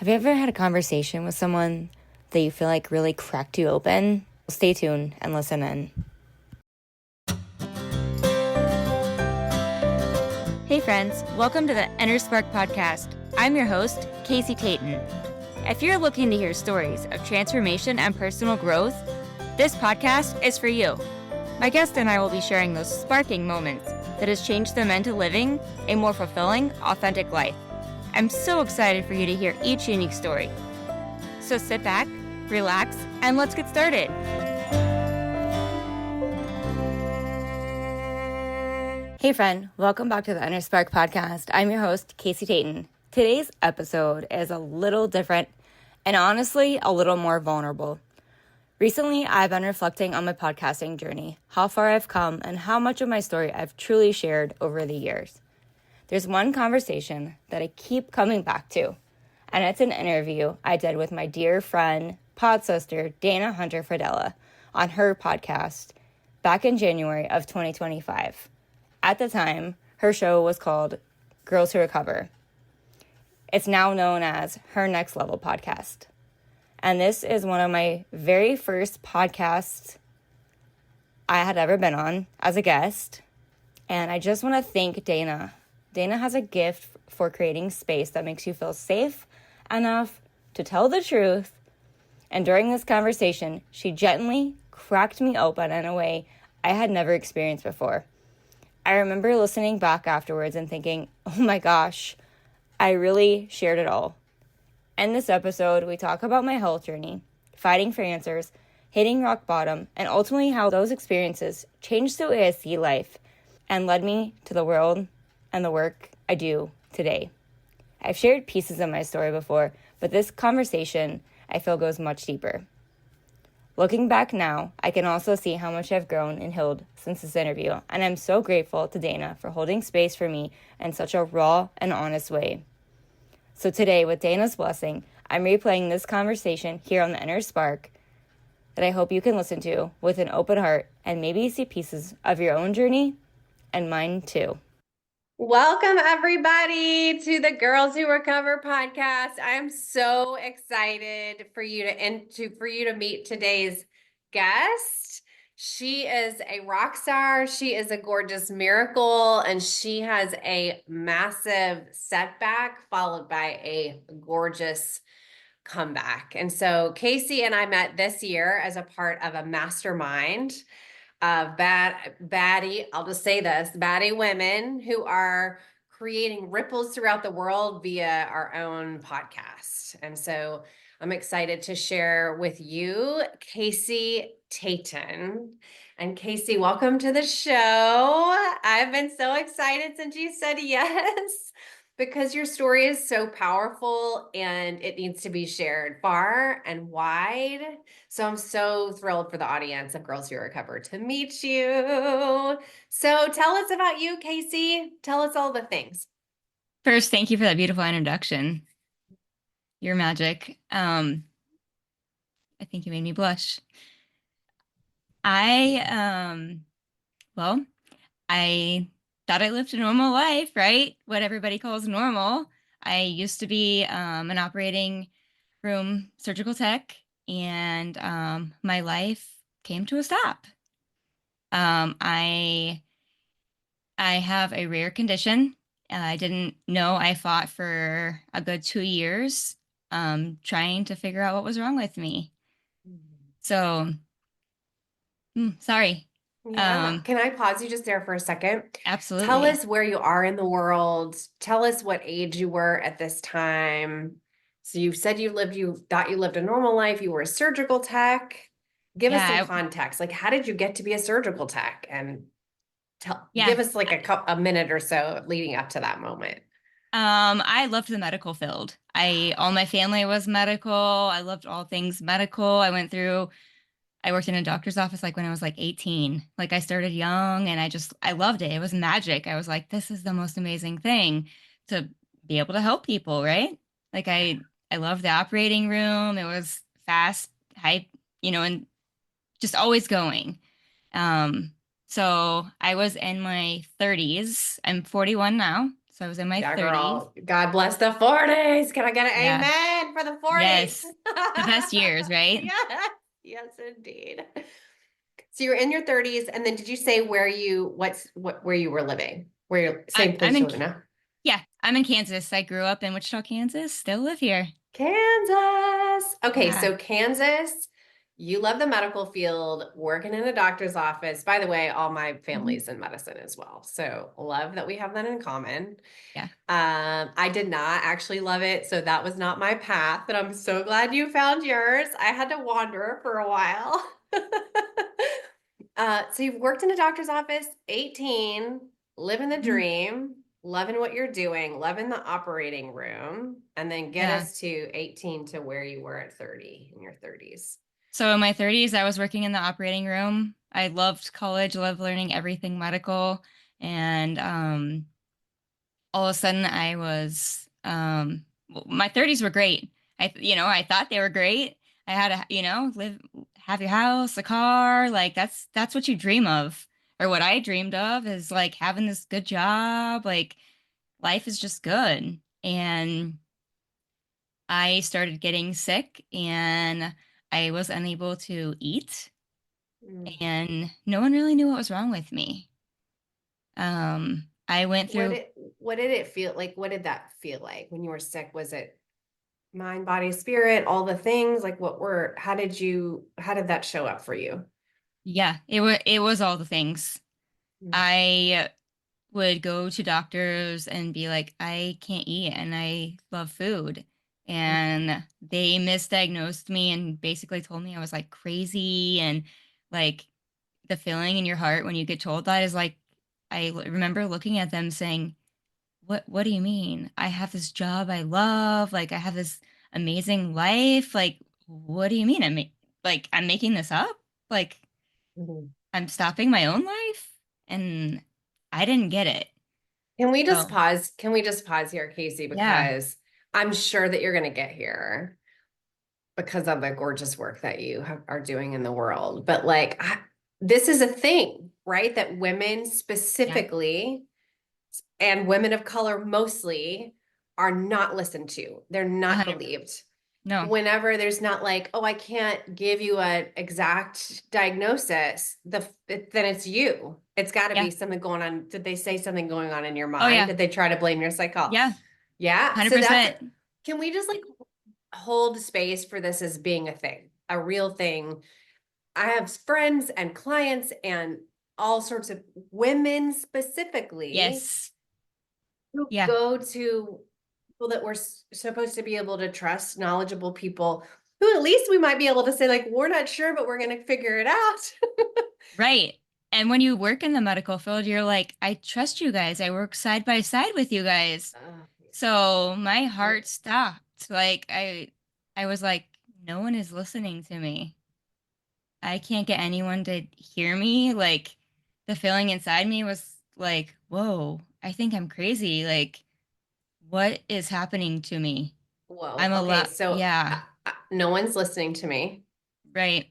Have you ever had a conversation with someone that you feel like really cracked you open? Stay tuned and listen in. Hey friends, welcome to the Inner Spark podcast. I'm your host, Casey Tayton. If you're looking to hear stories of transformation and personal growth, this podcast is for you. My guest and I will be sharing those sparking moments that has changed them into living a more fulfilling, authentic life. I'm so excited for you to hear each unique story. So sit back, relax, and let's get started. Hey friend, welcome back to the Inner Spark podcast. I'm your host, Casey Tayton. Today's episode is a little different and honestly a little more vulnerable. Recently, I've been reflecting on my podcasting journey, how far I've come, and how much of my story I've truly shared over the years. There's one conversation that I keep coming back to, and it's an interview I did with my dear friend, pod sister, Dana Hunter Fradella, on her podcast back in January of 2025. At the time, her show was called Girls Who Recover. It's now known as Her Next Level Podcast. And this is one of my very first podcasts I had ever been on as a guest. And I just want to thank Dana. Dana has a gift for creating space that makes you feel safe enough to tell the truth. And during this conversation, she gently cracked me open in a way I had never experienced before. I remember listening back afterwards and thinking, oh my gosh, I really shared it all. In this episode, we talk about my health journey, fighting for answers, hitting rock bottom, and ultimately how those experiences changed the way I see life and led me to the world and the work I do today. I've shared pieces of my story before, but this conversation I feel goes much deeper. Looking back now, I can also see how much I've grown and healed since this interview, and I'm so grateful to Dana for holding space for me in such a raw and honest way. So today, with Dana's blessing, I'm replaying this conversation here on the Inner Spark that I hope you can listen to with an open heart and maybe see pieces of your own journey and mine too. Welcome everybody to the Girls Who Recover podcast. I'm so excited for you to meet today's guest. She is a rock star. She is a gorgeous miracle, and she has a massive setback followed by a gorgeous comeback. And so Casey and I met this year as a part of a mastermind of baddie, I'll just say this, baddie women who are creating ripples throughout the world via our own podcast. And so I'm excited to share with you Casey Tayton. And Casey, welcome to the show. I've been so excited since you said yes, because your story is so powerful and it needs to be shared far and wide. So I'm so thrilled for the audience of Girls Who Recover to meet you. So tell us about you, Casey. Tell us all the things. First, thank you for that beautiful introduction. You're magic. I think you made me blush. I thought I lived a normal life, right? What everybody calls normal. I used to be an operating room surgical tech, and my life came to a stop. I have a rare condition. I didn't know. I fought for a good 2 years trying to figure out what was wrong with me. So, sorry. Yeah. Can I pause you just there for a second? Absolutely. Tell us where you are in the world. Tell us what age you were at this time. So you said you thought you lived a normal life. You were a surgical tech. Give us some context. Like, how did you get to be a surgical tech? And give us like a minute or so leading up to that moment. I loved the medical field. All my family was medical. I loved all things medical. I worked in a doctor's office like when I was like 18. Like I started young and I loved it. It was magic. I was like, this is the most amazing thing to be able to help people, right? Like I loved the operating room. It was fast, hype, and just always going. So I was in my 30s. I'm 41 now. So I was in my 30s. Girl. God bless the 40s. Can I get an amen for the 40s. Yes. The best years, right? Yes, yes, indeed. So you're in your 30s, and then did you say where you were living? Where you're I, same I'm place in, you're living now? yeah, I'm in Kansas. I grew up in Wichita, Kansas, still live here. Kansas. Okay, Yeah. so Kansas, you love the medical field, working in a doctor's office. By the way, all my Mhm. family's in medicine as well. So love that we have that in common. Yeah. I did not actually love it, so that was not my path, but I'm so glad you found yours. I had to wander for a while. So you've worked in a doctor's office, 18, living the Mhm. dream, loving what you're doing, loving the operating room, and then get Yeah. us to 18 to where you were at 30 in your 30s. So in my 30s, I was working in the operating room. I loved college, loved learning everything medical. And all of a sudden my 30s were great. I thought they were great. I had have your house, a car, like that's what you dream of. Or what I dreamed of is like having this good job, like life is just good. And I started getting sick and I was unable to eat Mm. and no one really knew what was wrong with me. I went What through, it what did it feel like? What did that feel like when you were sick? Was it mind, body, spirit, all the things? Like how did that show up for you? yeah, it was all the things. Mm. I would go to doctors and be like, I can't eat and I love food. And they misdiagnosed me and basically told me I was like crazy and like the feeling in your heart when you get told that is like remember looking at them saying, what do you mean? I have this job I love, like I have this amazing life. Like, what do you mean? I'm making this up? Like Mhm. I'm stopping my own life? And I didn't get it. Can we just So pause? Can we just pause here, Casey? yeah, Because I'm sure that you're going to get here because of the gorgeous work that are doing in the world. But this is a thing, right? That women yeah, specifically and women of color mostly are not listened to. They're not 100. believed. No, Whenever there's not like, oh, I can't give you an exact diagnosis, then it's you. It's got to yeah, be something going on. Did they say something going on in your oh mind? yeah, Did they try to blame your psychology? yeah, Yeah. So 100%. can we just like hold space for this as being a thing, a real thing? I have friends and clients and all sorts of women specifically Yes, who yeah, go to people that we're supposed to be able to trust, knowledgeable people who at least we might be able to say, like, we're not sure, but we're going to figure it out. right. And when you work in the medical field, you're like, I trust you guys. I work side by side with you guys. Uh, So my yeah. heart stopped. I was like, no one is listening to me. I can't get anyone to hear me. Like the feeling inside me was like, whoa, I think I'm crazy. Like, what is happening to me? Whoa. I'm a Okay. lot. So Yeah, no one's listening to me. right,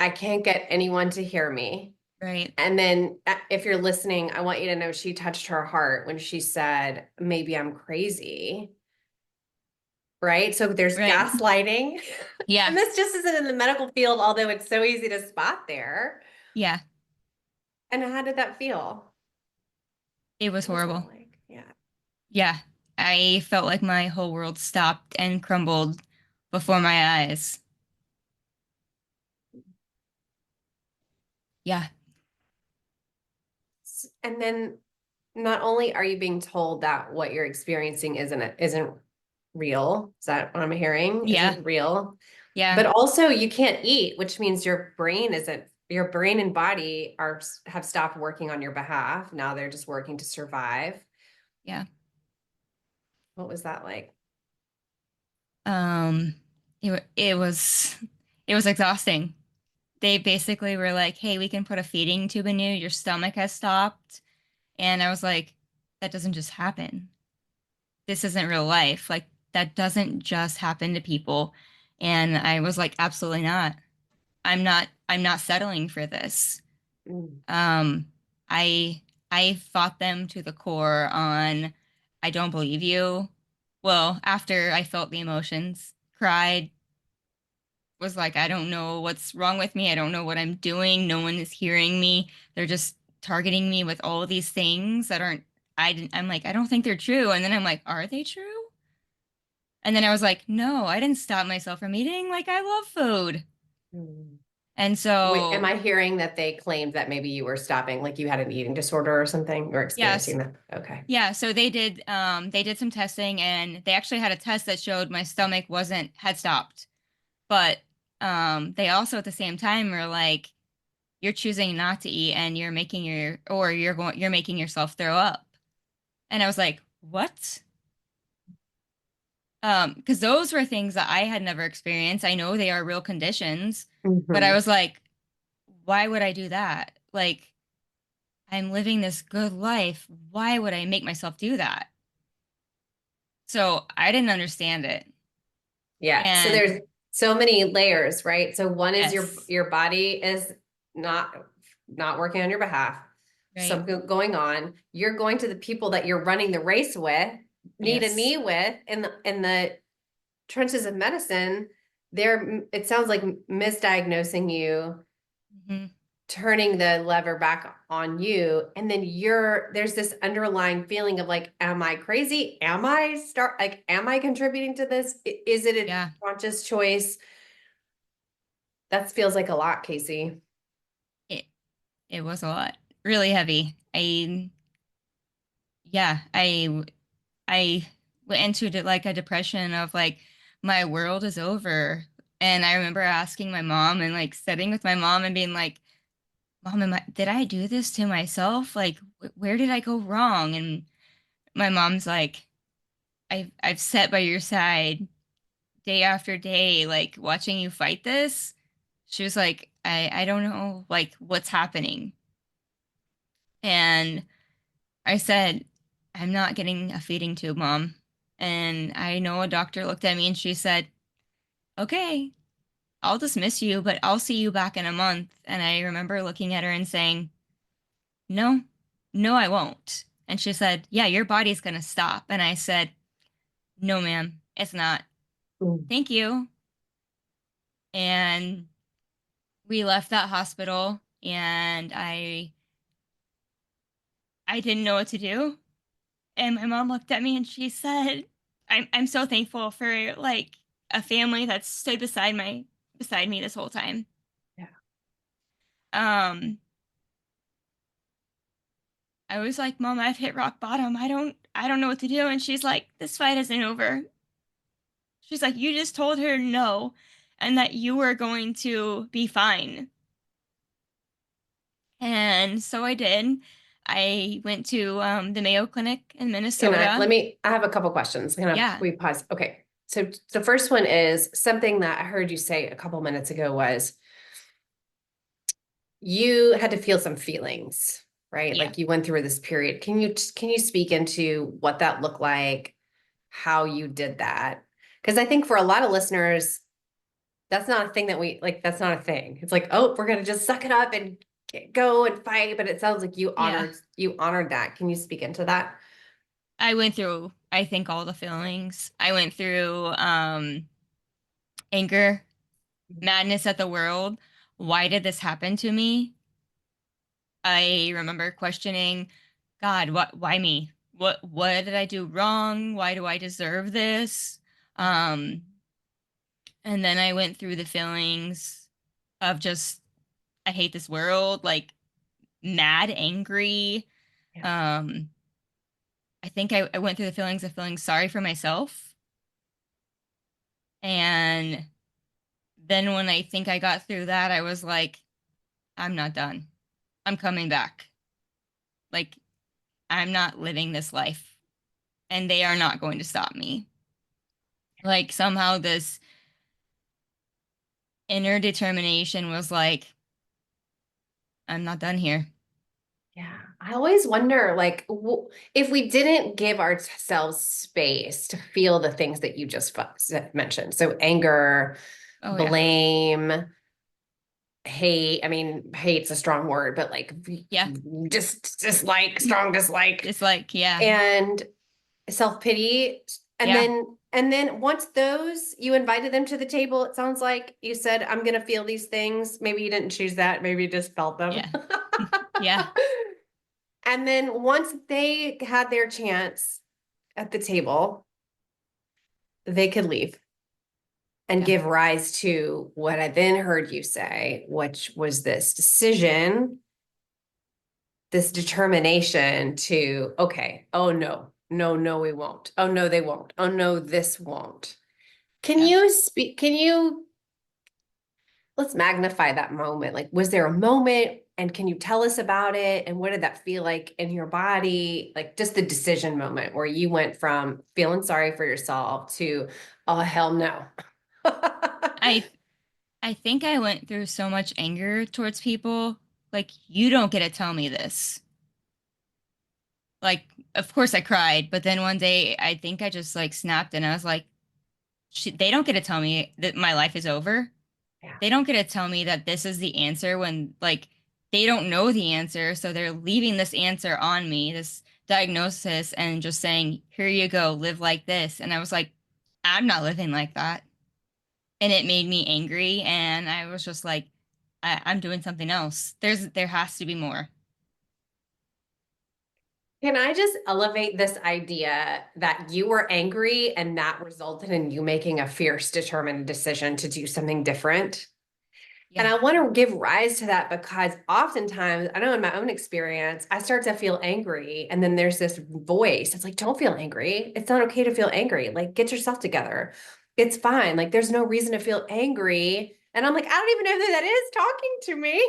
I can't get anyone to hear me. right, And then if you're listening, I want you to know she touched her heart when she said, maybe I'm crazy. Right. So there's right. gaslighting. Yeah, And this just isn't in the medical field, although it's so easy to spot there. yeah. And how did that feel? It was What was that horrible. like? Yeah. Yeah. I felt like my whole world stopped and crumbled before my eyes. Yeah, And then not only are you being told that what you're experiencing isn't real, is that what I'm hearing? yeah, Isn't real, yeah, but also you can't eat, which means your brain and body have stopped working on your behalf. Now they're just working to survive. yeah. What was that like? Um, it was exhausting. They basically were like, "Hey, we can put a feeding tube in you. Your stomach has stopped." And I was like, "That doesn't just happen. This isn't real life. Like that doesn't just happen to people." And I was like, "Absolutely not. I'm not settling for this." Mm. Um, I I fought them to the core on I don't believe you. Well, after I felt the emotions. cried, was like, I don't know what's wrong with me. I don't know what I'm doing. No one is hearing me. They're just targeting me with all of these things that aren't, I'm like, I don't think they're true. And then I'm like, are they true? And then I was like, no, I didn't stop myself from eating. Like, I love food. Mm. And Wait, am so, I hearing that they claimed that maybe you were stopping, like you had an eating disorder or something, or yes, experiencing that? Okay. yeah. So they did some testing and they actually had a test that showed my stomach had stopped. But they also at the same time were like, you're choosing not to eat and you're making yourself throw up. And I was like, what? Because those were things that I had never experienced. I know they are real conditions, but I Hmm. was like, why would I do that? Like, I'm living this good life. Why would I make myself do that? So I didn't understand it. Yeah. So And there's so many layers, right? So one is yes, your body is not working on your behalf. right. Something going on. You're going to the people that you're running the race with, knee to Yes. knee with, in the trenches of medicine. It sounds like misdiagnosing you, Hmm. turning the lever back on you, and then there's this underlying feeling of like, am I crazy? Am I contributing to this? Is it a Yeah, conscious choice? That feels like a lot, Casey. it it was a lot. Really heavy. I went into like a depression of like my world is over. And I remember asking my mom and like sitting with my mom and being like, Mom, did I do this to myself? Like, where did I go wrong? And my mom's like, I've sat by your side day after day, like watching you fight this. She was like, I don't know like what's happening. And I said, I'm not getting a feeding tube, Mom. And I know a doctor looked at me and she said, okay, I'll dismiss you, but I'll see you back in a month. And I remember looking at her and saying, no, no, I won't. And she said, yeah, your body's going to stop. And I said, no, ma'am, it's not. Mm. Thank you. And we left that hospital and I didn't know what to do. And my mom looked at me and she said, I'm so thankful for like a family that stood beside me this whole time. Yeah. Um, I was like, Mom, I've hit rock bottom. I don't know what to do. And she's like, this fight isn't over. She's like, you just told her no and that you were going to be fine. And so I did. I went to the Mayo Clinic in Minnesota. I have a couple questions. Yeah. We pause. Okay. So the first one is something that I heard you say a couple minutes ago was you had to feel some feelings, right? Yeah. Like you went through this period. Can you speak into what that looked like, how you did that? Because I think for a lot of listeners, that's not a thing that we like. That's not a thing. It's like, oh, we're gonna just suck it up and go and fight. But it sounds like Yeah. you honored that. Can you speak into that? I went through, I think, all the feelings. I went through anger, madness at the world. Why did this happen to me? I remember questioning, God, why me? What did I do wrong? Why do I deserve this? Um, and then I went through the feelings of just, I hate this world, like mad, angry. Yeah. Um, I think I went through the feelings of feeling sorry for myself. And then when I think I got through that, I was like, I'm not done. I'm coming back. Like, I'm not living this life, and they are not going to stop me. Like, somehow this inner determination was like, I'm not done here. Yeah, I always wonder, like, if we didn't give ourselves space to feel the things that you just mentioned, so anger, Oh, yeah. blame, hate. I mean, hate's a strong word, but like, Yeah. just dislike, strong dislike, It's like, yeah. and self-pity. And Yeah. then once those you invited them to the table, it sounds like you said, I'm gonna feel these things. Maybe you didn't choose that, maybe you just felt them. Yeah. Yeah. And then once they had their chance at the table, they could leave and Yeah. give rise to what I then heard you say, which was this decision, this determination to, okay, oh no, no, no, we won't. Oh no, they won't. Oh no, this won't. Can Yeah. you speak? Can you let's magnify that moment? Like, was there a moment? And can you tell us about it? And what did that feel like in your body? Like, just the decision moment where you went from feeling sorry for yourself to, oh, hell no. I I think I went through so much anger towards people. Like, you don't get to tell me this. Like, of course I cried, but then one day I think I just like snapped and I was like, they don't get to tell me that my life is over. Yeah. They don't get to tell me that this is the answer when like they don't know the answer. So they're leaving this answer on me, this diagnosis, and just saying, here you go, live like this. And I was like, I'm not living like that. And it made me angry. And I was just like, I'm doing something else. There has to be more. Can I just elevate this idea that you were angry and that resulted in you making a fierce, determined decision to do something different? And Yeah. I want to give rise to that because oftentimes, I know in my own experience, I start to feel angry. And then there's this voice that's like, don't feel angry. It's not okay to feel angry. Like, get yourself together. It's fine. Like, there's no reason to feel angry. And I'm like, I don't even know who that is talking to me.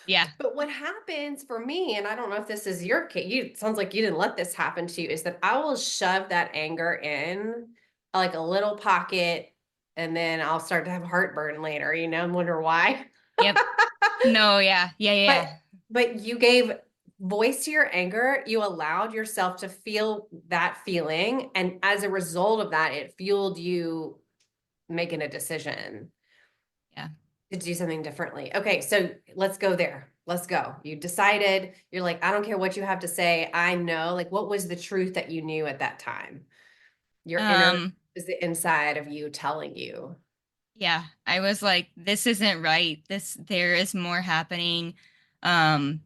Yeah. But what happens for me, and I don't know if this is your case, you it sounds like you didn't let this happen to you, is that I will shove that anger in like a little pocket and then I'll start to have heartburn later, and wonder why. Yep. No, yeah. Yeah. Yeah. But you gave voice to your anger, you allowed yourself to feel that feeling, and as a result of that, it fueled you making a decision Yeah. to do something differently. Okay, so let's go there. Let's go. You decided, you're like, I don't care what you have to say. I know. Like, what was the truth that you knew at that time? Your inner Um, is the inside of you telling you. yeah. I was like, this isn't right. There is more happening. Um,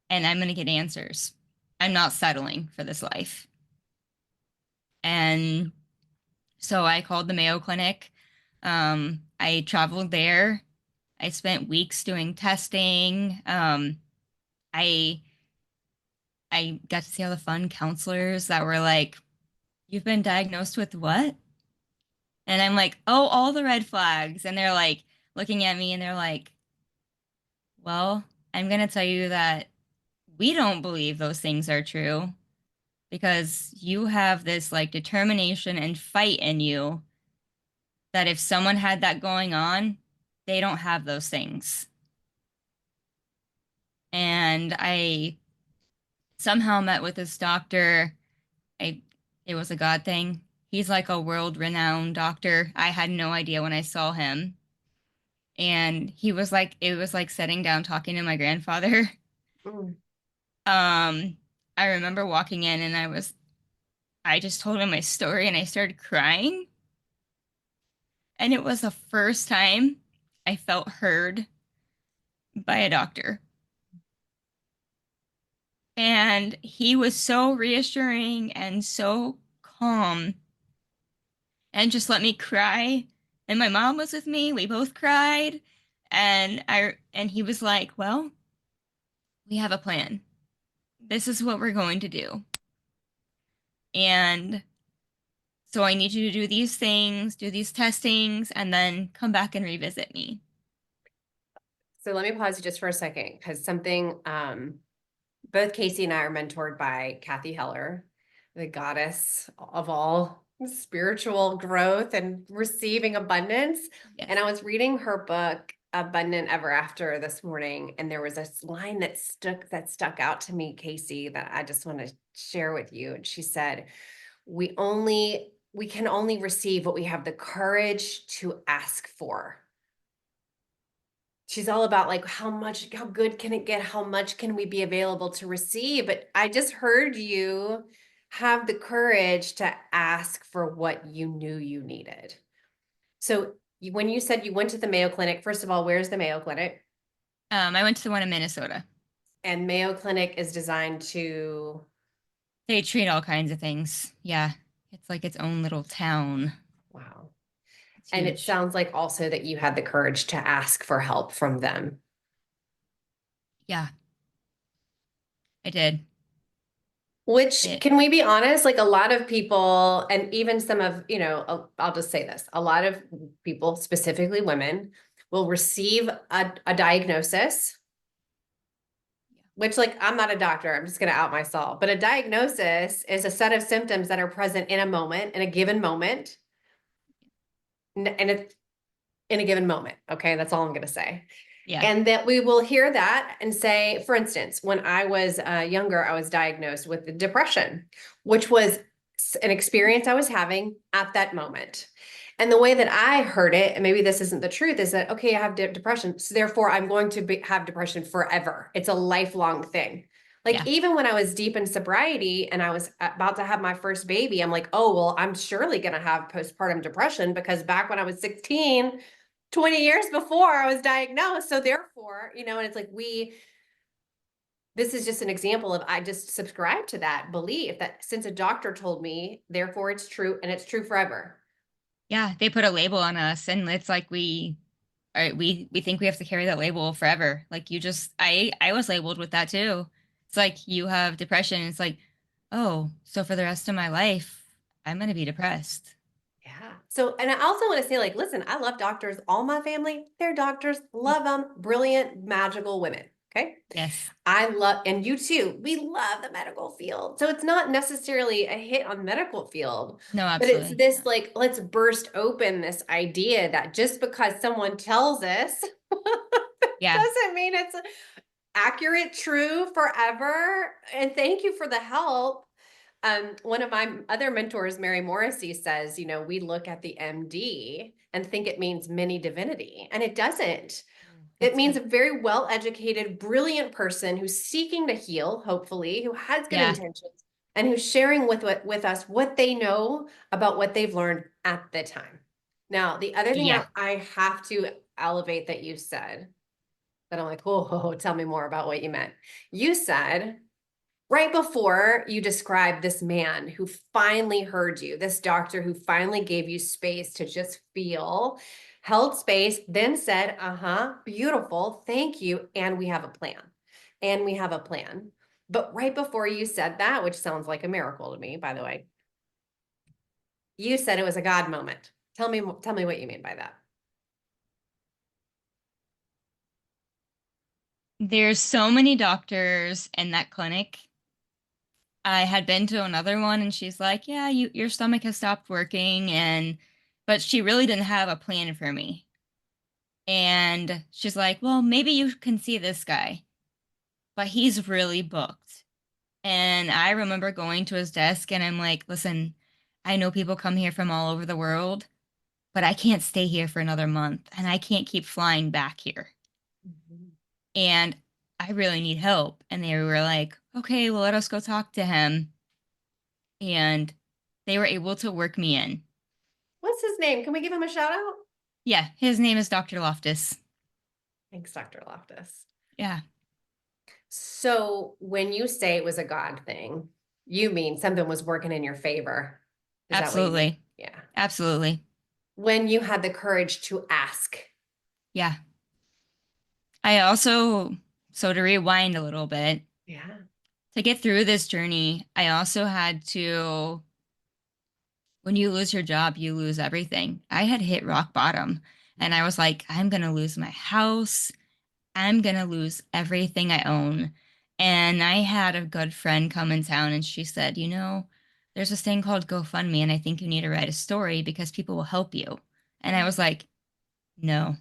and I'm gonna get answers. I'm not settling for this life. And so I called the Mayo Clinic. I traveled there. I spent weeks doing testing. I I got to see all the fun counselors that were like, "You've been diagnosed with what?" And I'm like, "Oh, all the red flags." And they're like looking at me and they're like, "Well, I'm gonna tell you that we don't believe those things are true because you have this like determination and fight in you that if someone had that going on, they don't have those things." And I somehow met with this doctor. I It was a God thing. He's like a world-renowned doctor. I had no idea when I saw him. And he was like it was like sitting down talking to my grandfather. Mm. I remember walking in and I just told him my story and I started crying. And it was the first time I felt heard by a doctor. And he was so reassuring and so calm and just let me cry. And my mom was with me. We both cried. And he was like, "Well, we have a plan. This is what we're going to do. And so I need you to do these things, do these testings, and then come back and revisit me." So let me pause you just for a second because something both Casey and I are mentored by Kathy Heller, the goddess of all spiritual growth and receiving abundance. Yes. And I was reading her book, Abundant Ever After, this morning, and there was a line that stuck out to me, Casey, that I just want to share with you. And she said, we can only receive what we have the courage to ask for. She's all about like how good can it get? How much can we be available to receive? But I just heard you have the courage to ask for what you knew you needed. So when you said you went to the Mayo Clinic, first of all, where's the Mayo Clinic? I went to the one in Minnesota. And Mayo Clinic is designed to, They treat all kinds of things. Yeah. It's like its own little town. wow. It's And it huge. sounds like also that you had the courage to ask for help from them. Yeah, I did. Which, It, can we be honest? Like a lot of people, and even some of, I'll just say this, a lot of people, specifically women, will receive a diagnosis, which, like, I'm not a doctor, I'm just going to out myself, but a diagnosis is a set of symptoms that are present in a moment, in a given moment, and it's in a given moment. Okay, that's all I'm going to say. yeah, And that we will hear that and say, for instance, when I was younger, I was diagnosed with depression, which was an experience I was having at that moment. And the way that I heard it, and maybe this isn't the truth, is that, okay, I have depression. So therefore, I'm going to have depression forever. It's a lifelong thing. Like, yeah, even when I was deep in sobriety and I was about to have my first baby, I'm like, oh, well, I'm surely going to have postpartum depression because back when I was 16, 20 years before I was diagnosed. So therefore, and it's like this is just an example of I just subscribe to that belief that since a doctor told me, therefore it's true and it's true forever. yeah. They put a label on us, and it's like we think we have to carry that label forever. Like you just, I was labeled with that too. It's like you have depression. It's like, oh, so for the rest of my life, I'm gonna be depressed. Yeah. So, and I also want to say, like, listen, I love doctors. All my family, they're doctors. Love them. Brilliant, magical women. Okay. Yes. I love, and you too, we love the medical field. So it's not necessarily a hit on medical field, No, but it's absolutely. this like, let's burst open this idea that just because someone tells us Yeah. doesn't mean it's accurate, true forever. And thank you for the help. One of my other mentors, Mary Morrissey, says, we look at the MD and think it means many divinity, and it doesn't. It That's means good. a very well educated, brilliant person who's seeking to heal, hopefully, who has good Yeah. intentions, and who's sharing with us what they know about what they've learned at the time. Now, the other thing Yeah. I have to elevate that you said, that I'm like, oh, tell me more about what you meant. You said right before you described this man who finally heard you, this doctor who finally gave you space to just feel, held space, then said, uh-huh, beautiful, thank you, and we have a plan. And we have a plan. But right before you said that, which sounds like a miracle to me, by the way, you said it was a God moment. Tell me what you mean by that. There's so many doctors in that clinic. I had been to another one and she's like, "Yeah, your stomach has stopped working," and but she really didn't have a plan for me. And she's like, "Well, maybe you can see this guy, but he's really booked." And I remember going to his desk and I'm like, "Listen, I know people come here from all over the world, but I can't stay here for another month and I can't keep flying back here. Mhm. And I really need help." And they were like, "Okay, well, let us go talk to him." And they were able to work me in. What's his name? Can we give him a shout out? Yeah, his name is Dr. Loftus. Thanks, Dr. Loftus. Yeah, So when you say it was a God thing, you mean something was working in your favor. Is that what you mean? absolutely. Yeah. Absolutely. When you had the courage to ask. Yeah. I also, so to rewind a little bit, Yeah. to get through this journey, I also had to, when you lose your job, you lose everything. I had hit rock bottom and I was like, I'm going to lose my house. I'm going to lose everything I own. And I had a good friend come in town and she said, there's this thing called GoFundMe and I think you need to write a story because people will help you. And I was like, no.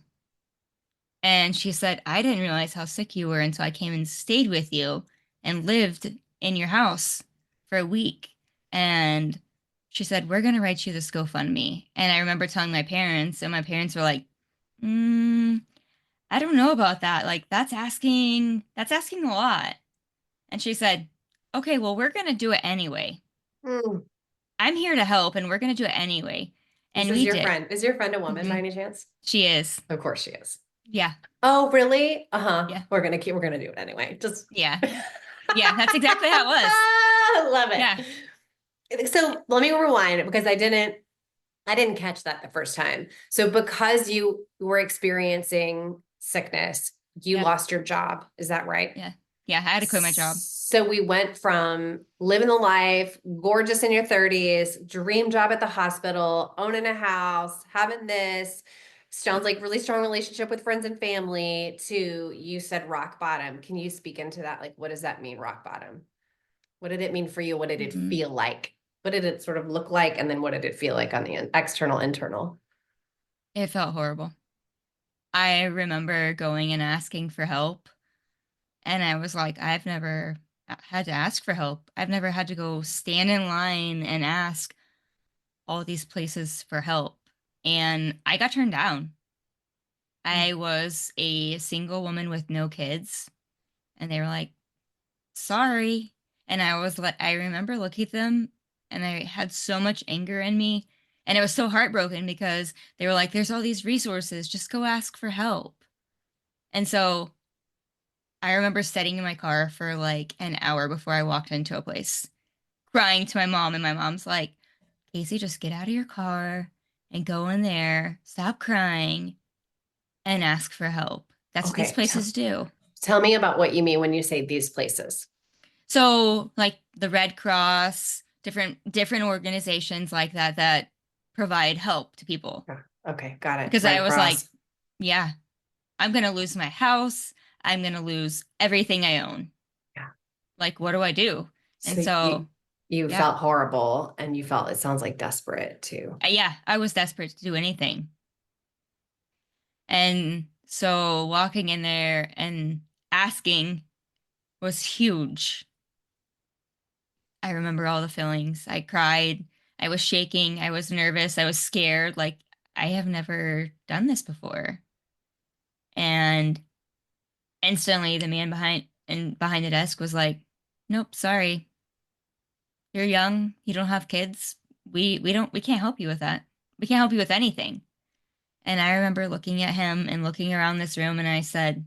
And she said, I didn't realize how sick you were until I came and stayed with you and lived in your house for a week. And she said, we're going to write you this GoFundMe. And I remember telling my parents, and my parents were like, mm, I don't know about that. Like, that's asking a lot. And she said, okay, well, we're going to do it anyway. Mm. I'm here to help and we're going to do it anyway. This And is we your did. friend. Is your friend a woman by Hmm. any chance? She is. Of course she is. Yeah. Oh, really? Uh-huh. Yeah. We're gonna do it anyway. Just Yeah. Yeah. That's exactly how it was. love Yeah. it. So let me rewind because I didn't catch that the first time. So because you were experiencing sickness, you Yep. lost your job. Is that right? Yeah. Yeah. I had to quit my job. So we went from living the life, gorgeous in your 30s, dream job at the hospital, owning a house, having this, sounds like really strong relationship with friends and family, to you said rock bottom. Can you speak into that? Like, what does that mean, rock bottom? What did it mean for you? What did it Hmm. feel like? What did it sort of look like? And then what did it feel like on the external, internal? It felt horrible. I remember going and asking for help. And I was like, I've never had to ask for help. I've never had to go stand in line and ask all these places for help. And I got turned down. I was a single woman with no kids. And they were like, sorry. And I remember looking at them and I had so much anger in me. And it was so heartbroken because they were like, there's all these resources, just go ask for help. And so I remember sitting in my car for like an hour before I walked into a place, crying to my mom. And my mom's like, Casey, just get out of your car and go in there, stop crying, and ask for help. That's what these Okay. places do. Tell me about what you mean when you say these places. So, like the Red Cross, different organizations like that that provide help to people. Yeah. Okay, got it. Because I Red was like, Cross. yeah, I'm gonna lose my house. I'm gonna lose everything I own. Yeah. Like, what do I do? So And so, you yeah, felt horrible and you felt it sounds like desperate too. yeah, I was desperate to do anything. And so walking in there and asking was huge. I remember all the feelings. I cried. I was shaking. I was nervous. I was scared. Like, I have never done this before. And instantly the man behind the desk was like, "Nope, sorry. You're young. You don't have kids. We can't help you with that. We can't help you with anything." And I remember looking at him and looking around this room and I said,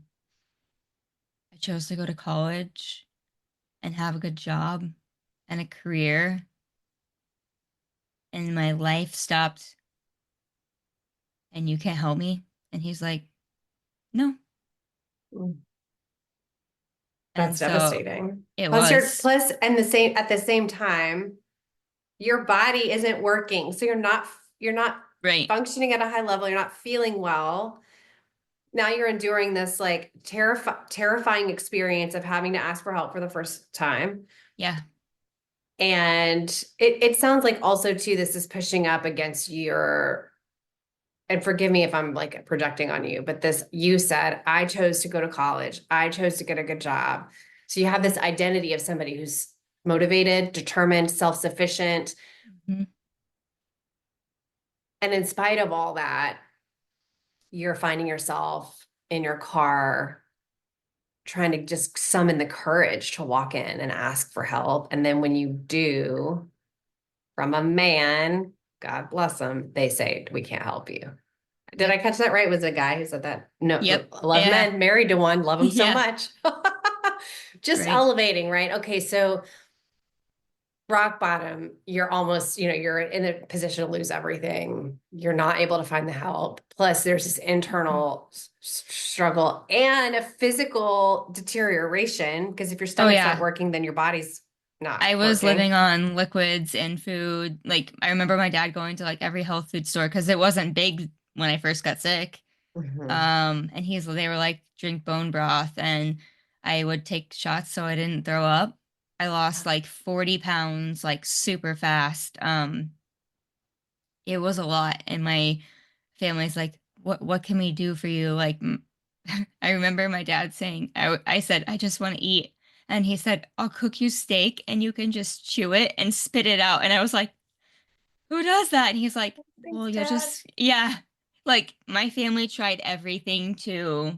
"I chose to go to college and have a good job and a career, and my life stopped and you can't help me." And he's like, "No." Mm. And That's so devastating. it Plus was. and the same at the same time, your body isn't working. So you're not Right. functioning at a high level, you're not feeling well. Now you're enduring this like terrifying experience of having to ask for help for the first time. Yeah. And it sounds like also too, this is pushing up against your, and forgive me if I'm like projecting on you, but this, you said, I chose to go to college. I chose to get a good job. So you have this identity of somebody who's motivated, determined, self-sufficient. Mhm. And in spite of all that, you're finding yourself in your car trying to just summon the courage to walk in and ask for help. And then when you do, from a man, God bless them, they say, we can't help you. Did I Yep. catch that right? Was it a guy who said that? No, Yep. I love Yeah. men, married to one, love them so Yeah. much. Just Right. elevating, right? Okay, so rock bottom, you're almost, you're in a position to lose everything. You're not able to find the help. Plus, there's this Mhm. internal struggle and a physical deterioration because if your Oh stomach's not yeah. working, then your body's not I was working. living on liquids and food. Like I remember my dad going to like every health food store because it wasn't big when I first got sick. Mhm. And they were like drink bone broth and I would take shots so I didn't throw up. I lost like 40 pounds like super fast. It was a lot and my family's like, what can we do for you? Like I remember my dad saying, I said, I just want to eat. And he said, I'll cook you steak and you can just chew it and spit it out. And I was like, who does that? And he's like, Thanks, well, you'll Dad. just, yeah. Like my family tried everything to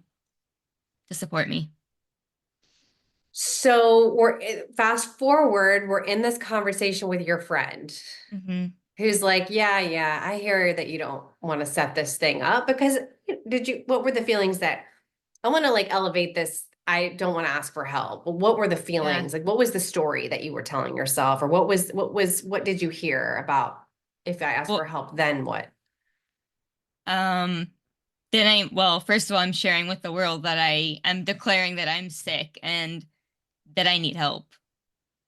support me. So fast forward, we're in this conversation with your friend Mm-hmm. who's like, yeah, I hear that you don't want to set this thing up because what were the feelings that I want to like elevate this? I don't want to ask for help. But what were the Yeah. feelings? Like, what was the story that you were telling yourself? Or what did you hear about if I ask for Well, help, then what? um, well, first of all, I'm sharing with the world that I am declaring that I'm sick and that I need help.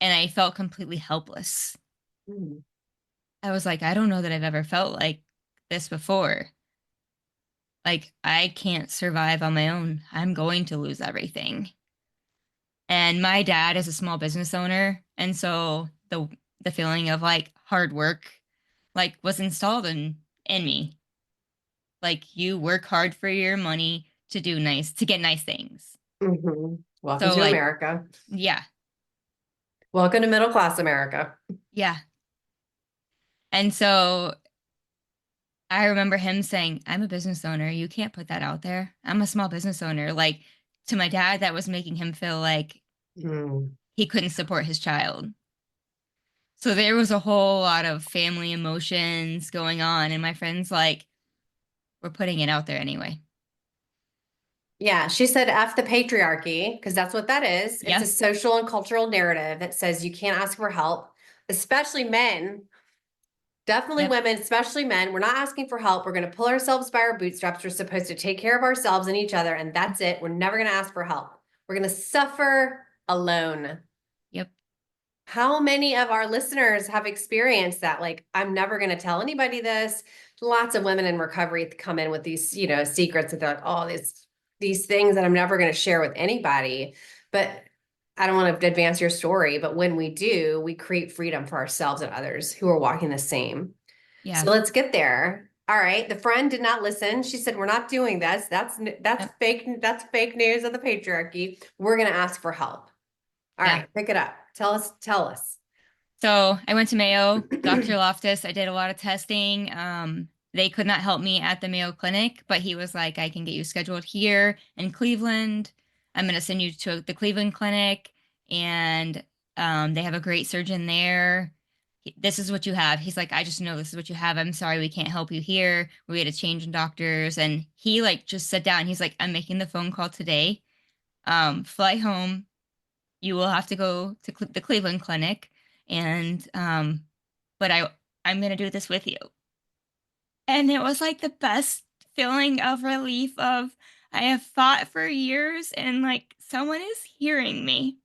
And I felt completely helpless. Mm. I was like, I don't know that I've ever felt like this before. Like, I can't survive on my own. I'm going to lose everything. And my dad is a small business owner, and so the feeling of like hard work like was installed in me. Like you work hard for your money to get nice things. Hmm. Welcome So to like America. yeah, Welcome to middle class America. yeah. And so I remember him saying, "I'm a business owner. You can't put that out there. I'm a small business owner." Like to my dad, that was making him feel like Mm. he couldn't support his child. So there was a whole lot of family emotions going on, and my friends like we're putting it out there anyway. Yeah, she said F the patriarchy, because that's what that is. It's a Yeah, social and cultural narrative that says you can't ask for help, especially men. Definitely yep, women, especially men. We're not asking for help. We're going to pull ourselves by our bootstraps. We're supposed to take care of ourselves and each other, and that's it. We're never going to ask for help. We're going to suffer alone. yep, How many of our listeners have experienced that? Like, I'm never going to tell anybody this. Lots of women in recovery come in with these, secrets that they're like, oh, these things that I'm never going to share with anybody. But I don't want to advance your story, but when we do, we create freedom for ourselves and others who are walking the same. yeah, So let's get there. All right. The friend did not listen. She said, "We're not doing this. That's yep, fake. That's fake news of the patriarchy. We're going to ask for help." All yeah. right, pick it up. Tell us. Tell us. So I went to Mayo, Dr. Loftus. I did a lot of testing. They could not help me at the Mayo Clinic, but he was like, I can get you scheduled here in Cleveland. I'm going to send you to the Cleveland Clinic, and they have a great surgeon there. This is what you have. He's like, I just know this is what you have. I'm sorry we can't help you here. We had a change in doctors. And he like just sat down. He's like, I'm making the phone call today. Fly home, you will have to go to the Cleveland Clinic, and but I'm gonna do this with you. And it was like the best feeling of relief of I have fought for years and like someone is hearing me.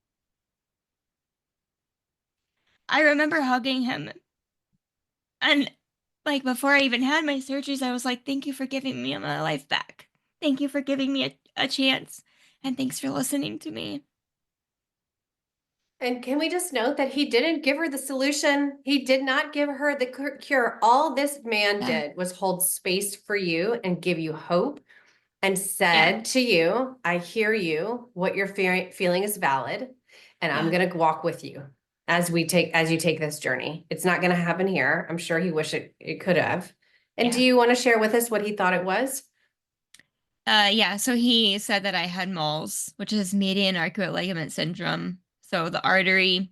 I remember hugging him and like before I even had my surgeries, I was like, thank you for giving me my life back. Thank you for giving me a chance. And thanks for listening to me. And can we just note that he didn't give her the solution? He did not give her the cure. All this man Yeah. did was hold space for you and give you hope and Yeah. said to you, I hear you. What you're feeling is valid. And I'm Yeah. going to walk with you as you take this journey. It's not going to happen here. I'm sure he wish it could have. And do Yeah. you want to share with us what he thought it was? Yeah, so he said that I had moles, which is median arcuate ligament syndrome. So the artery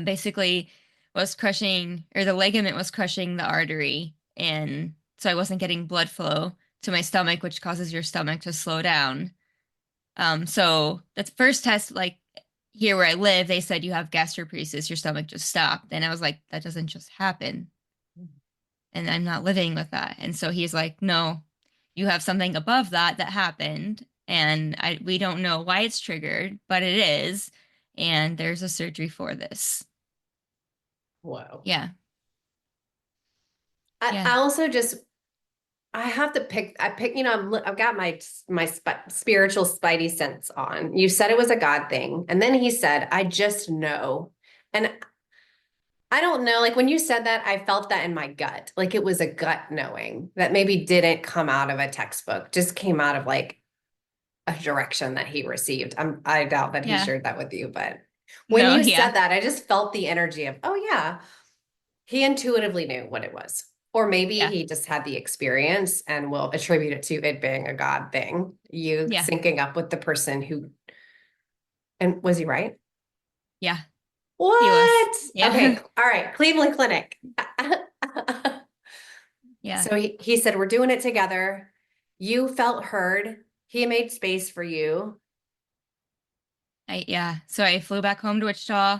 basically was crushing, or the ligament was crushing the artery, and so I wasn't getting blood flow to my stomach, which causes your stomach to slow down. So the first test, like here where I live, they said you have gastroparesis, your stomach just stopped, and I was like, that doesn't just happen, and I'm not living with that. And so he's like, no, you have something above that that happened, and we don't know why it's triggered, but it is, and there's a surgery for this. Whoa. Yeah, I yeah, also just I have to pick. I pick. I've got my spiritual spidey sense on. You said it was a God thing, and then he said, "I just know," and I don't know. Like when you said that, I felt that in my gut. Like it was a gut knowing that maybe didn't come out of a textbook, just came out of like a direction that he received. I doubt that he yeah. shared that with you, but when No, you yeah, said that, I just felt the energy of, oh yeah, he intuitively knew what it was. Or maybe yeah, he just had the experience and will attribute it to it being a God thing. You yeah, syncing up with the person who And was he right? Yeah, he was. What? Yeah. Okay. All right. Cleveland Clinic. Yeah. So he said, we're doing it together. You felt heard. He made space for you. Yeah. So I flew back home to Wichita.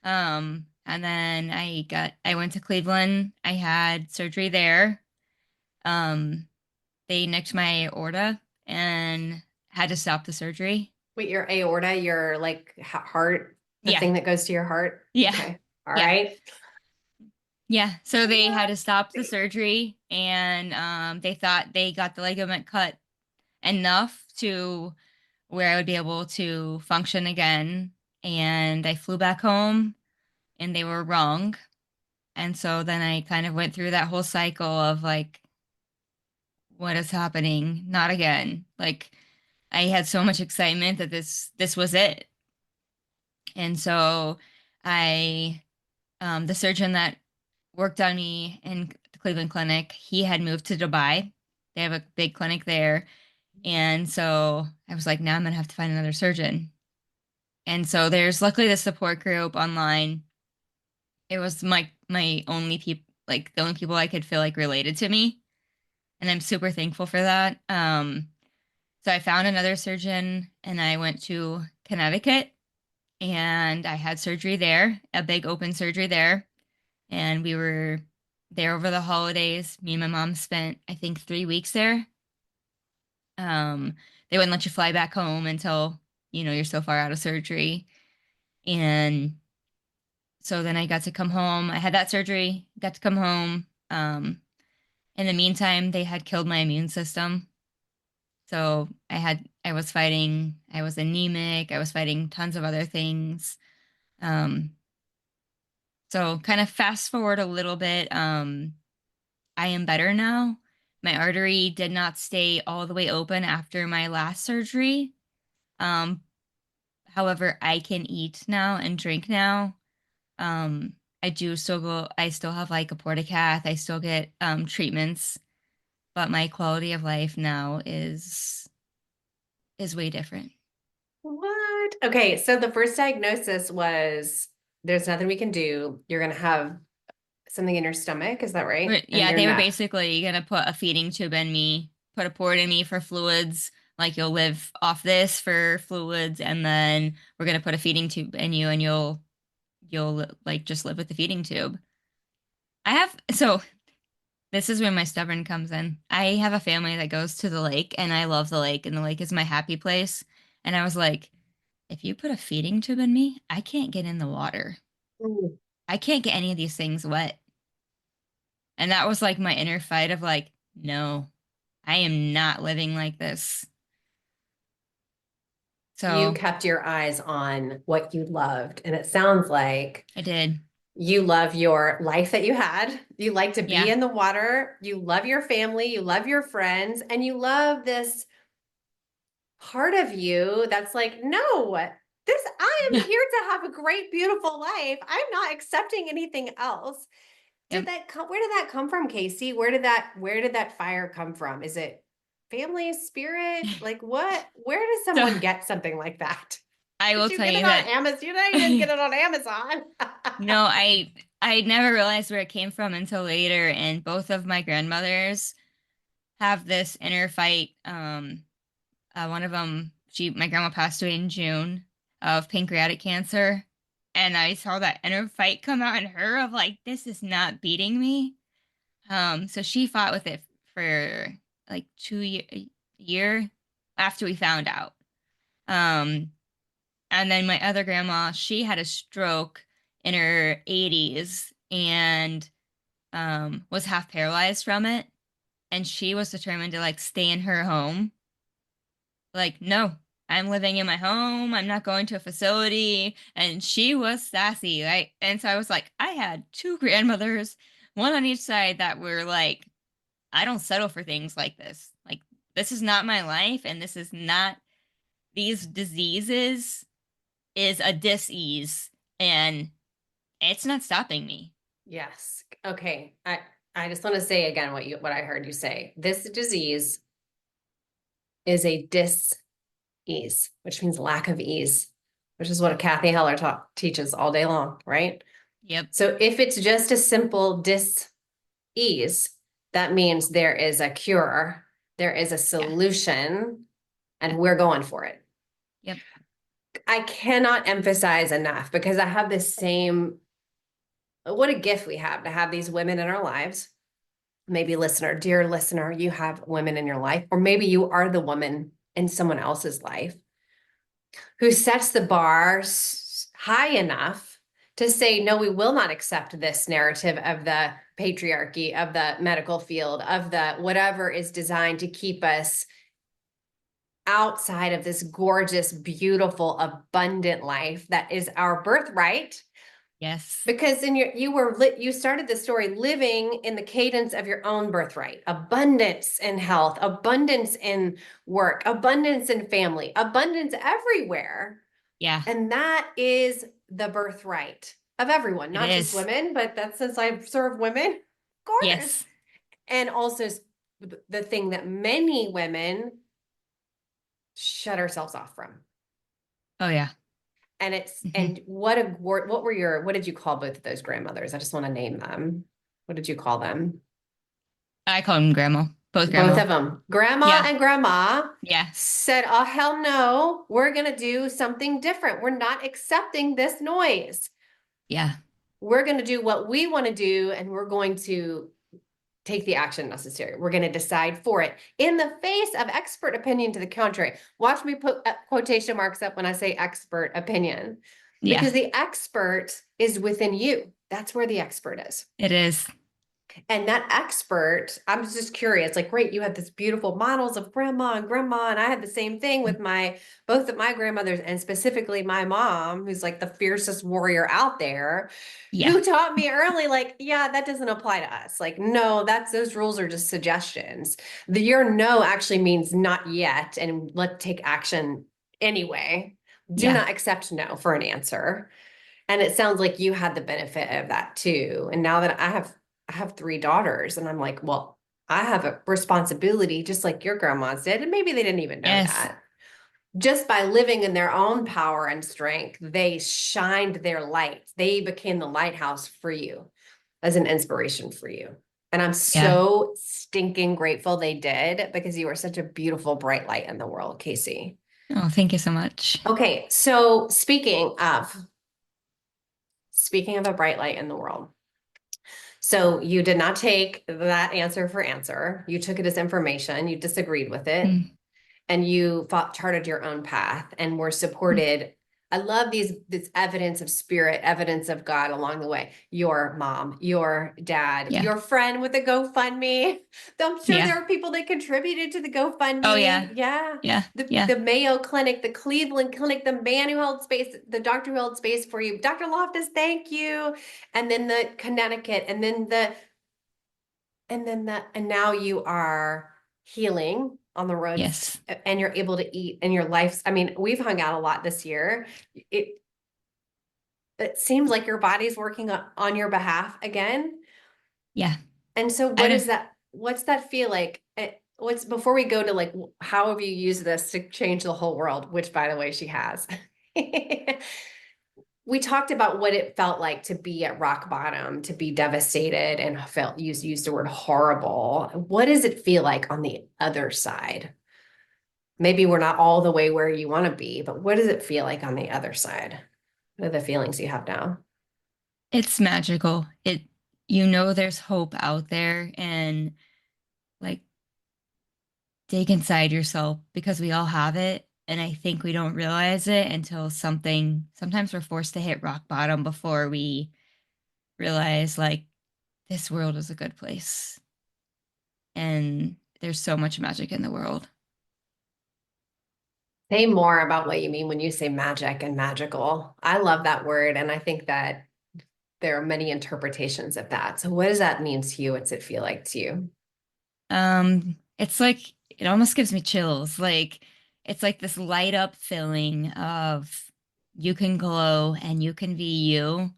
And then I went to Cleveland. I had surgery there. Um, they nicked my aorta and had to stop the surgery. Wait, your aorta, your like heart, the Yeah. thing that goes to your heart. Yeah. Okay. All Yeah. right. Yeah. So they had What? to stop the surgery and they thought they got the ligament cut enough to where I would be able to function again. And I flew back home and they were wrong. And so then I kind of went through that whole cycle of like, what is happening? Not again. Like I had so much excitement that this was it. And so I the surgeon that worked on me in the Cleveland Clinic, he had moved to Dubai. They have a big clinic there. And so I was like, now I'm gonna have to find another surgeon. And so there's luckily the support group online. It was my only people, like the only people I could feel like related to me. And I'm super thankful for that. So I found another surgeon and I went to Connecticut and I had surgery there, a big open surgery there. And we were there over the holidays. Me and my mom spent, I think, 3 weeks there. Um, they wouldn't let you fly back home until, you're so far out of surgery. And so then I got to come home. I had that surgery, got to come home. In the meantime, they had killed my immune system. So I was anemic, I was fighting tons of other things. Um, so kind of fast forward a little bit, I am better now. My artery did not stay all the way open after my last surgery. Um, However, I can eat now and drink now. Um, I still have like a portacath. I still get treatments, but my quality of life now is way different. What? Okay, so the first diagnosis was there's nothing we can do. You're gonna have something in your stomach, is that right? And Yeah, your they were neck. basically gonna put a feeding tube in me, put a port in me for fluids. Like you'll live off this for fluids, and then we're gonna put a feeding tube in you, and you'll like just live with the feeding tube. So this is where my stubborn comes in. I have a family that goes to the lake, and I love the lake, and the lake is my happy place. And I was like, if you put a feeding tube in me, I can't get in the water. Mm. I can't get any of these things wet. And that was like my inner fight of like, no, I am not living like this. You So kept your eyes on what you loved, and it sounds like I did. you love your life that you had. You like to be Yeah. in the water. You love your family. You love your friends. And you love this part of you that's like, no, I am Yeah. here to have a great, beautiful life. I'm not accepting anything else. Yep. Where did that come from, Casey? Where did that fire come from? Is it family, spirit? Like what? Where does So someone get something like that? I Did will you tell get it you on that Amazon? You know, you didn't get it on Amazon. no, I never realized where it came from until later. And both of my grandmothers have this inner fight. One of them, my grandma passed away in June of pancreatic cancer. And I saw that inner fight come out in her of like, this is not beating me. So she fought with it for like a year after we found out. Um, and then my other grandma, she had a stroke in her 80s and was half paralyzed from it. And she was determined to like stay in her home. Like, no, I'm living in my home. I'm not going to a facility. And she was sassy, right? And so I was like, I had two grandmothers, one on each side that were like, I don't settle for things like this. Like, this is not my life, and this is not these diseases is a dis-ease, and it's not stopping me. Yes. Okay. I just want to say again what I heard you say. This disease is a dis-ease, which means lack of ease. which is what Kathy Heller teaches all day long, right? Yep. So if it's just a simple dis-ease, that means there is a cure, there is a Yeah. solution, and we're going for it. Yep. I cannot emphasize enough because I have this same, what a gift we have to have these women in our lives. Maybe listener, dear listener, you have women in your life, or maybe you are the woman in someone else's life who sets the bar high enough to say, no, we will not accept this narrative of the patriarchy, of the medical field, of the whatever is designed to keep us outside of this gorgeous, beautiful, abundant life that is our birthright. Yes. Because you started the story living in the cadence of your own birthright, abundance in health, abundance in work, abundance in family, abundance everywhere. Yeah. And that is the birthright of everyone, It not just is. women, but that's since I serve women, of course. Yes. And also the thing that many women shut ourselves off from. Oh yeah. And it's Hmm. and what did you call both of those grandmothers? I just want to name them. What did you call them? I call them grandma. Both Both grandma. of them. Grandma Yeah. and grandma Yeah. said, "Oh hell no, we're going to do something different. We're not accepting this noise. Yeah. We're going to do what we want to do and we're going to take the action necessary. We're going to decide for it in the face of expert opinion to the contrary." Watch me put quotation marks up when I say expert opinion, Yeah. because the expert is within you. That's where the expert is. It is. And that expert, I'm just curious, like, great, you had this beautiful models of grandma and grandma. And I had the same thing with both of my grandmothers, and specifically my mom, who's like the fiercest warrior out there, Yeah. who taught me early, like, yeah, that doesn't apply to us. Like, no, those rules are just suggestions. Your no actually means not yet. And let's take action anyway. Do Yeah. not accept no for an answer. And it sounds like you had the benefit of that too. And now that I have three daughters, and I'm like, well, I have a responsibility just like your grandmas did. And maybe they didn't even know Yes. that. Just by living in their own power and strength, they shined their light. They became the lighthouse for you, as an inspiration for you. And I'm Yeah. so stinking grateful they did, because you are such a beautiful, bright light in the world, Casey. Oh, thank you so much. Okay, so speaking of a bright light in the world. So you did not take that answer for answer. You took it as information. You disagreed with it, Mm. and you charted your own path and were Mm. supported. I love this evidence of spirit, evidence of God along the way. Your mom, your dad, Yeah. your friend with the GoFundMe. I'm sure Yeah. there were people that contributed to the Oh GoFundMe. yeah. Yeah. Yeah. The, Yeah. the Mayo Clinic, the Cleveland Clinic, the man who held space, the doctor who held space for you. Dr. Loftus, thank you. And then the Connecticut, and now you are healing on the roads, Yes. and you're able to eat, and your life's, I mean, we've hung out a lot this year. It seems like your body's working on your behalf again. Yeah. And so I don't. what's that feel like? What's, before we go to like, how have you used this to change the whole world, which by the way, she has. We talked about what it felt like to be at rock bottom, to be devastated, and used the word horrible. What does it feel like on the other side? Maybe we're not all the way where you want to be, but what does it feel like on the other side? What are the feelings you have now? It's magical. There's hope out there, and like dig inside yourself because we all have it. And I think we don't realize it until sometimes we're forced to hit rock bottom before we realize like this world is a good place. And there's so much magic in the world. Say more about what you mean when you say magic and magical. I love that word, and I think that there are many interpretations of that. So what does that mean to you? What's it feel like to you? It's like it almost gives me chills. Like it's like this light up feeling of you can glow and you can be you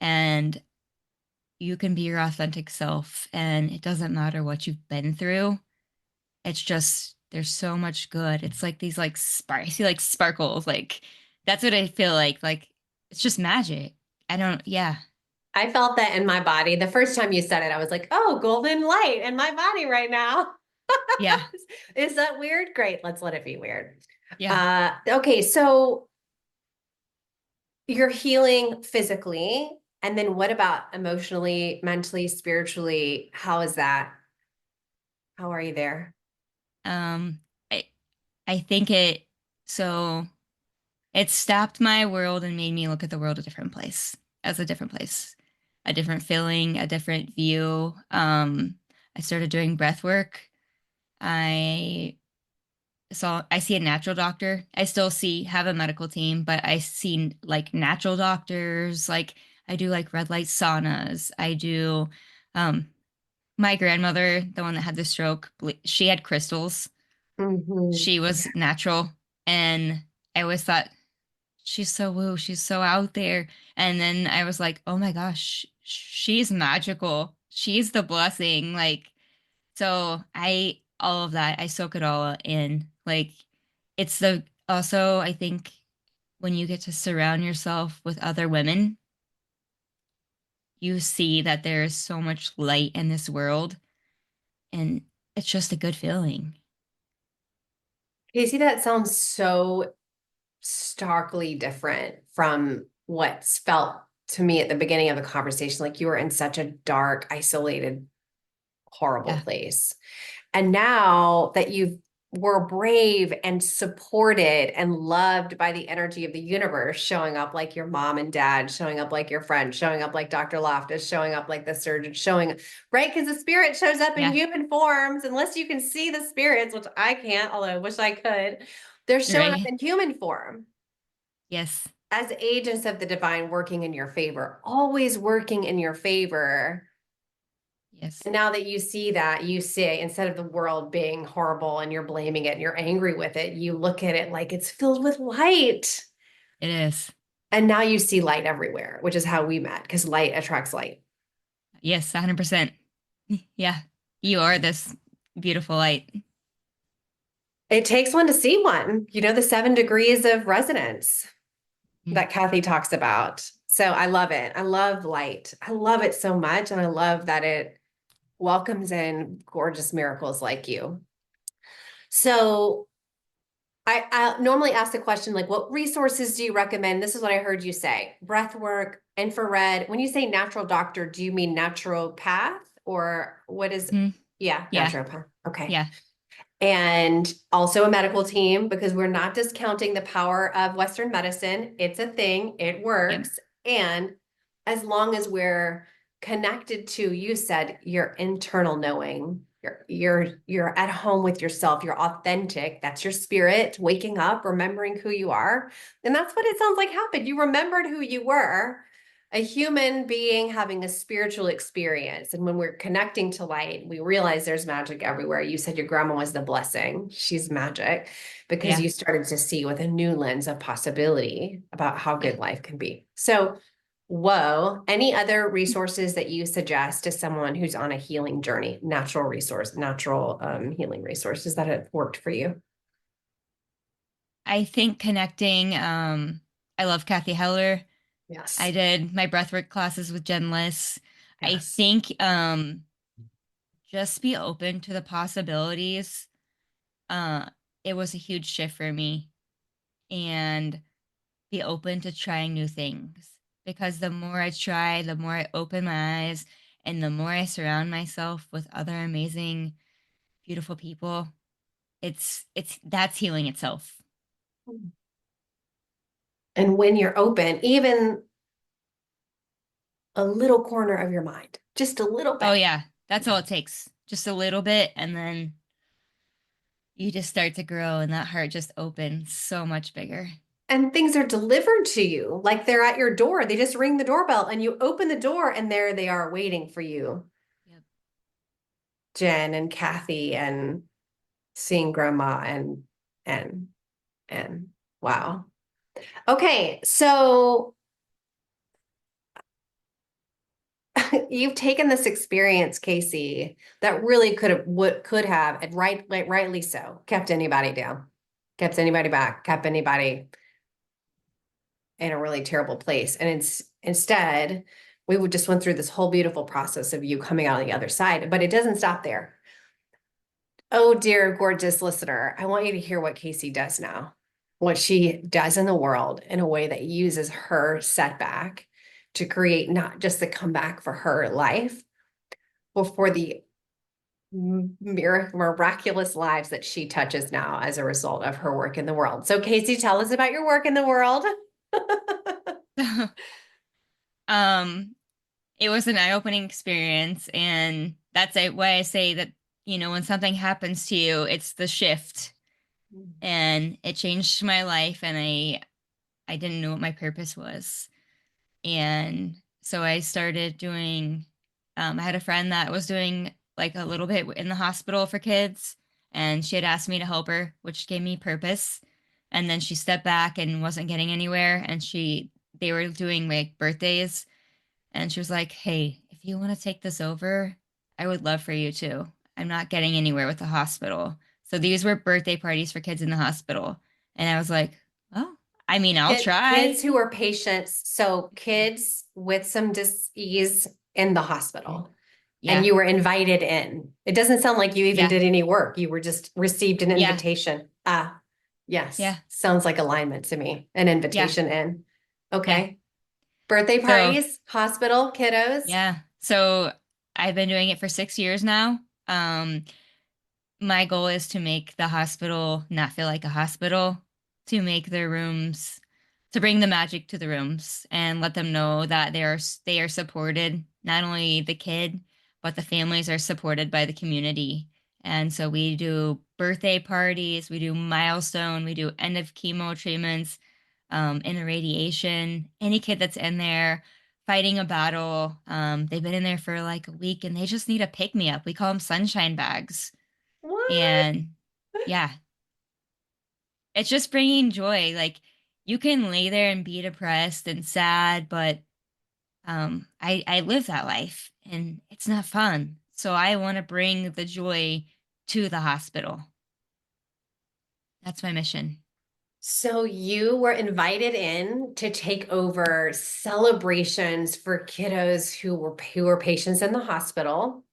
and you can be your authentic self. And it doesn't matter what you've been through. It's just there's so much good. It's like these like I see like sparkles like That's what I feel like. Like it's just magic. I don't, yeah, I felt that in my body. The first time you said it, I was like, oh, golden light in my body right now. yeah, Is that weird? Great. Let's let it be weird. yeah. Okay. So you're healing physically. And then what about emotionally, mentally, spiritually? How is that? How are you there? Um, I, I think it, so it stopped my world and made me look at the world a different place, as a different place, a different feeling, a different view. I started doing breath work. I I see a natural doctor. I still have a medical team, but I see like natural doctors. Like I do like red light saunas. I do, um, my grandmother, the one that had the stroke, she had crystals. Mhm. She was Yeah. natural. And I always thought, she's so woo, she's so out there. And then I was like, oh my gosh, she's magical. She's the blessing. Like, so all of that, I soak it all in. Like, it's also, I think, when you get to surround yourself with other women, you see that there is so much light in this world, and it's just a good feeling. Casey, that sounds so starkly different from what's felt to me at the beginning of the conversation. Like you were in such a dark, isolated, horrible Yeah, place. And now that you were brave and supported and loved by the energy of the universe, showing up like your mom and dad, showing up like your friend, showing up like Dr. Loftus, showing up like the surgeon, right? Because the spirit shows up in yeah, human forms, unless you can see the spirits, which I can't, although I wish I could. They're showing up right. in human form Yes, as agents of the divine working in your favor, always working in your favor. yes, And now that you see that, you see, instead of the world being horrible and you're blaming it and you're angry with it, you look at it like it's filled with light. it is. And now you see light everywhere, which is how we met, because light attracts light. Yes, 100%. Yeah, you are this beautiful light. It takes one to see one, the 7 degrees of resonance Mm. that Kathy talks about. So I love it. I love light. I love it so much. And I love that it welcomes in gorgeous miracles like you. So I normally ask the question like, what resources do you recommend? This is what I heard you say: breath work, infrared. When you say natural doctor, do you mean naturopath or what is? Mhm. Yeah, Yeah, naturopath. Okay. yeah, And also a medical team, because we're not discounting the power of Western medicine. It's a thing, it yep, works. And as long as we're connected to, you said, your internal knowing, you're at home with yourself, you're authentic. That's your spirit waking up, remembering who you are. And that's what it sounds like happened. You remembered who you were, a human being having a spiritual experience. And when we're connecting to light, we realize there's magic everywhere. You said your grandma was the blessing. She's magic because yeah, you started to see with a new lens of possibility about how yeah. good life can be. So, whoa, any other resources that you suggest to someone who's on a healing journey, natural healing resources that have worked for you? I think connecting, I love Kathy Heller. I Yes. did my breathwork classes with Jen Liss. I Yes. think just be open to the possibilities. Uh, it was a huge shift for me, and be open to trying new things because the more I try, the more I open my eyes, and the more I surround myself with other amazing, beautiful people. It's that's healing itself. And when you're open, even a little corner of your mind, just a little Oh bit. yeah, that's all it takes. Just a little bit, and then you just start to grow, and that heart just opens so much bigger. And things are delivered to you like they're at your door. They just ring the doorbell and you open the door and there they are waiting for you, Yep. Jen and Kathy and seeing grandma and and wow. Okay, so you've taken this experience, Casey, that really could have, and rightly so, kept anybody down, kept anybody back, kept anybody in a really terrible place. And instead, we would just went through this whole beautiful process of you coming out on the other side, but it doesn't stop there. Oh, dear, gorgeous listener, I want you to hear what Casey does now, what she does in the world in a way that uses her setback to create not just the comeback for her life, but for the miraculous lives that she touches now as a result of her work in the world. So, Casey, tell us about your work in the world. Um, it was an eye-opening experience, and that's why I say that, when something happens to you, it's the shift, and it changed my life, and I didn't know what my purpose was. And so I started doing, I had a friend that was doing like a little bit in the hospital for kids, and she had asked me to help her, which gave me purpose. And then she stepped back and wasn't getting anywhere, and they were doing like birthdays, and she was like, "Hey, if you want to take this over, I would love for you to. I'm not getting anywhere with the hospital." So these were birthday parties for kids in the hospital. And I was like, "Oh, I mean, I'll try." Kids who were patients, so kids with some disease in the hospital, and Yeah. you were invited in. It doesn't sound like you even Yeah. did any work. You were just received an Yeah. invitation. Ah, yes. Yeah. Sounds like alignment to me. An Yeah. invitation in. Yeah. Okay. Birthday So, parties, hospital, kiddos. yeah. So I've been doing it for 6 years now. Um, my goal is to make the hospital not feel like a hospital, to make their rooms, to bring the magic to the rooms and let them know that they are supported, not only the kid, but the families are supported by the community. And so we do birthday parties, we do milestone, we do end of chemo treatments, in the radiation. Any kid that's in there fighting a battle, they've been in there for like a week and they just need a pick me up. We call them sunshine bags. What? And yeah, it's just bringing joy. Like you can lay there and be depressed and sad, but I live that life and it's not fun. So I want to bring the joy to the hospital. That's my mission. So you were invited in to take over celebrations for kiddos who were patients in the hospital.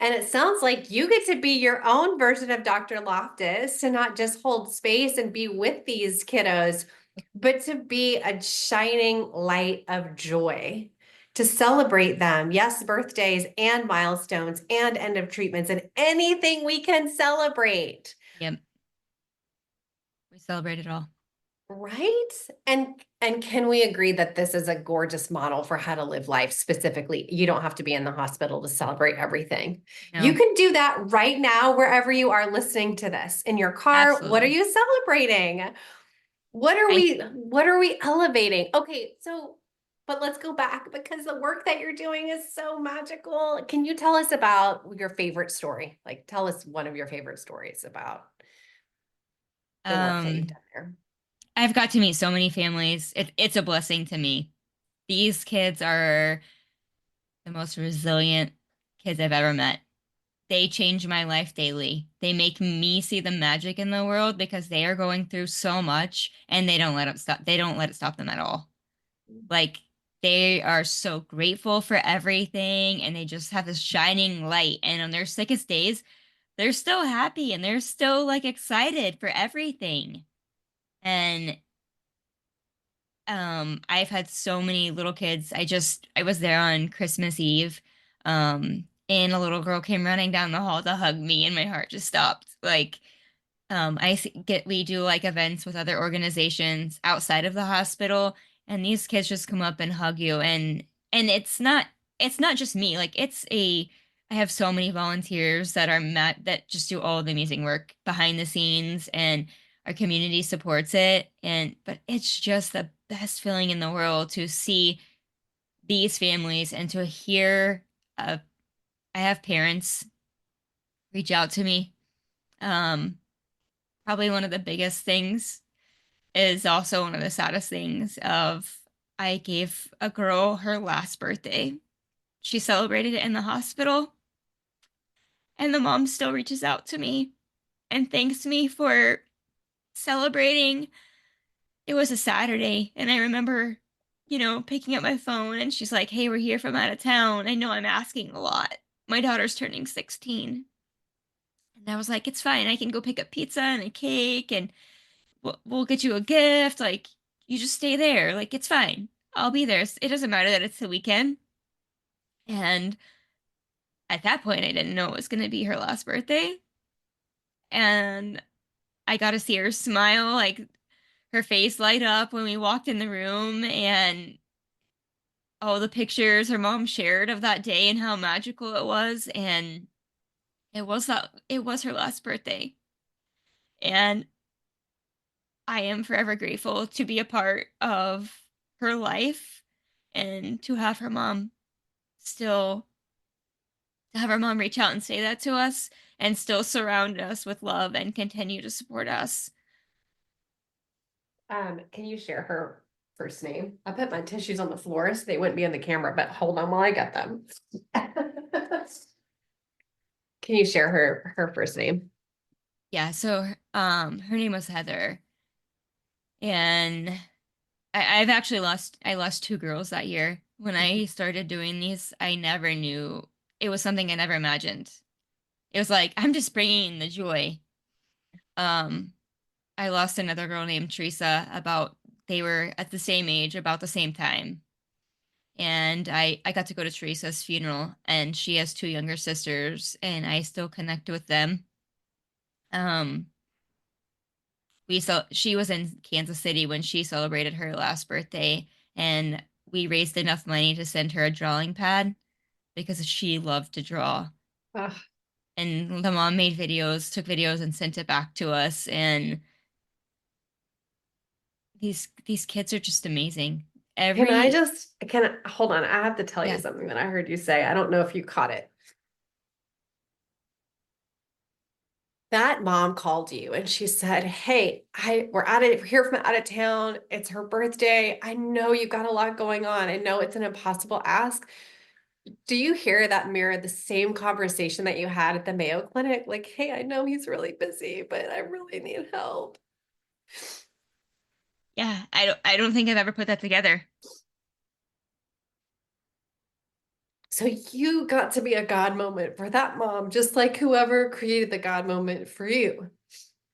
And it sounds like you get to be your own version of Dr. Loftus, to not just hold space and be with these kiddos, but to be a shining light of joy, to celebrate them. Yes, birthdays and milestones and end of treatments and anything we can celebrate. Yep, we celebrate it all. Right? And can we agree that this is a gorgeous model for how to live life specifically? You don't have to be in the hospital to celebrate everything. You No, can do that right now wherever you are listening to this. In your car, what are absolutely. you celebrating? I What are we elevating? Okay, so but let's go back because the work that you're doing is so magical. Can you tell us about your favorite story? Like tell us one of your favorite stories about the work that you've um done there. I've got to meet so many families. It's a blessing to me. These kids are the most resilient kids I've ever met. They change my life daily. They make me see the magic in the world because they are going through so much and they don't let it stop. They don't let it stop them at all. Like they are so grateful for everything and they just have this shining light. And on their sickest days, they're still happy and they're still like excited for everything. And I've had so many little kids. I was there on Christmas Eve, and a little girl came running down the hall to hug me and my heart just stopped. Like we do like events with other organizations outside of the hospital, and these kids just come up and hug you, and it's not just me. Like I have so many volunteers that just do all the amazing work behind the scenes, and our community supports it. But it's just the best feeling in the world to see these families and to hear. I have parents reach out to me. Um, Probably one of the biggest things is also one of the saddest things of I gave a girl her last birthday. She celebrated it in the hospital, and the mom still reaches out to me and thanks me for celebrating it was a Saturday, and I remember, picking up my phone, and she's like, "Hey, we're here from out of town. I know I'm asking a lot. My daughter's turning 16." And I was like, "It's fine. I can go pick up pizza and a cake, and we'll get you a gift. Like, you just stay there. Like, it's fine. I'll be there. It doesn't matter that it's the weekend." And at that point, I didn't know it was going to be her last birthday. And I got to see her smile, like her face light up when we walked in the room, and all the pictures her mom shared of that day and how magical it was. And it was her last birthday. And I am forever grateful to be a part of her life and still to have her mom reach out and say that to us and still surround us with love and continue to support us. Can you share her first name? I put my tissues on the floor so they wouldn't be on the camera, but hold on while I get them. Can you share her first name? Yeah, so her name was Heather. And I've actually I lost two girls that year. When I started doing these, I never knew it was something I never imagined. It was like, I'm just bringing the joy. Um, I lost another girl named Teresa they were at the same age, about the same time. And I got to go to Teresa's funeral, and she has two younger sisters, and I still connect with them. Um, she was in Kansas City when she celebrated her last birthday, and we raised enough money to send her a drawing pad because she loved to draw. Ugh. And the mom took videos and sent it back to us. And these kids are just amazing. Every Can I hold on? I have to tell you Yeah, something that I heard you say. I don't know if you caught it. That mom called you and she said, "Hey, we're here from out of town. It's her birthday. I know you've got a lot going on. I know it's an impossible ask." Do you hear that mirror the same conversation that you had at the Mayo Clinic? Like, "Hey, I know he's really busy, but I really need help." yeah, I don't think I've ever put that together. So you got to be a God moment for that mom, just like whoever created the God moment for you.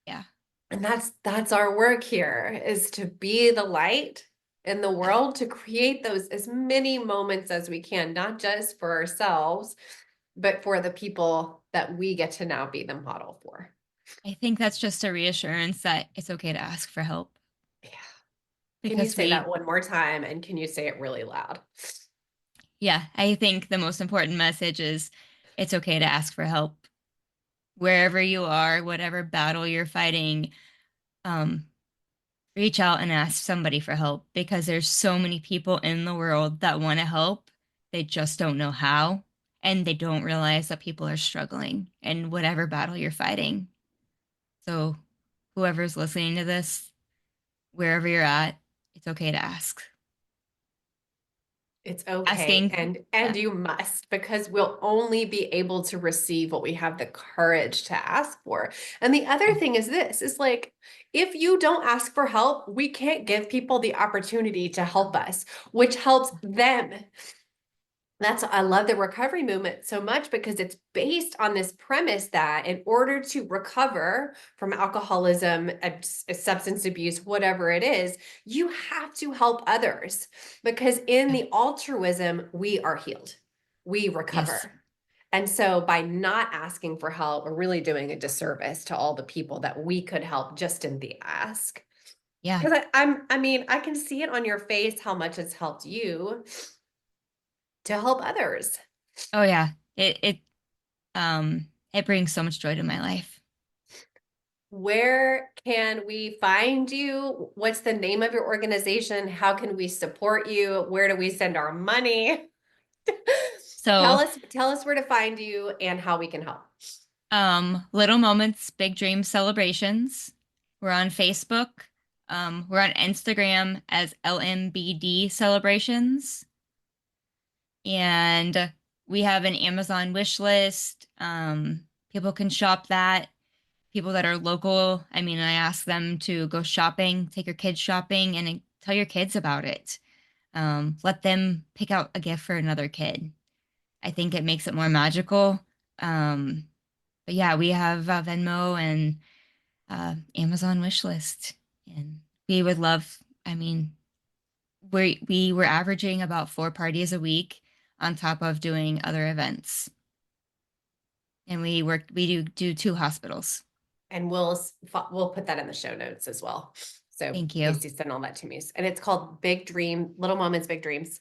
Yeah, And that's our work here, is to be the light in the yeah. world, to create those as many moments as we can, not just for ourselves, but for the people that we get to now be the model for. I think that's just a reassurance that it's okay to ask for help Yeah. Can you because say that one more time? And can you say it really loud? yeah, I think the most important message is it's okay to ask for help wherever you are, whatever battle you're fighting. Um, Reach out and ask somebody for help because there's so many people in the world that want to help. They just don't know how, and they don't realize that people are struggling in whatever battle you're fighting. So, whoever's listening to this, wherever you're at, it's okay to ask. It's okay. Asking, And yeah, you must, because we'll only be able to receive what we have the courage to ask for. And the other yeah, thing is this, is like, if you don't ask for help, we can't give people the opportunity to help us, which helps them. I love the recovery movement so much because it's based on this premise that in order to recover from alcoholism, substance abuse, whatever it is, you have to help others, because in yeah. the altruism, we are healed, we Yes, recover. And so by not asking for help, we're really doing a disservice to all the people that we could help just in the ask. yeah. Because I mean, I can see it on your face how much it's helped you to help others. Oh yeah. It brings so much joy to my life. Where can we find you? What's the name of your organization? How can we support you? Where do we send our money? So, Tell us where to find you and how we can help. Little Moments, Big Dreams Celebrations. We're on Facebook. We're on Instagram as LMBD Celebrations. And we have an Amazon wish list. People can shop that. people that are local. I mean, I ask them to go shopping, take your kids shopping, and tell your kids about it. Let them pick out a gift for another kid. I think it makes it more magical. Um, but yeah, we have Venmo and Amazon wish list, and we would love. I mean, we were averaging about 4 parties a week on top of doing other events, and we do 2 hospitals. And we'll put that in the show notes as well. So Thank you. Casey sent all that to me. And it's called Little Moments, Big Dreams.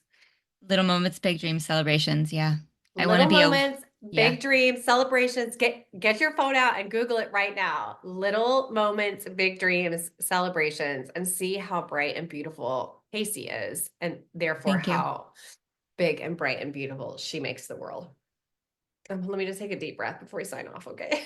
Little moments, big dreams, celebrations. Yeah, I want to Little be a Moments, yeah. Big Dreams, Celebrations. Get your phone out and Google it right now. Little Moments, Big Dreams, Celebrations, and see how bright and beautiful Casey is, and therefore Thank you. how big and bright and beautiful she makes the world. Let me just take a deep breath before we sign off, okay?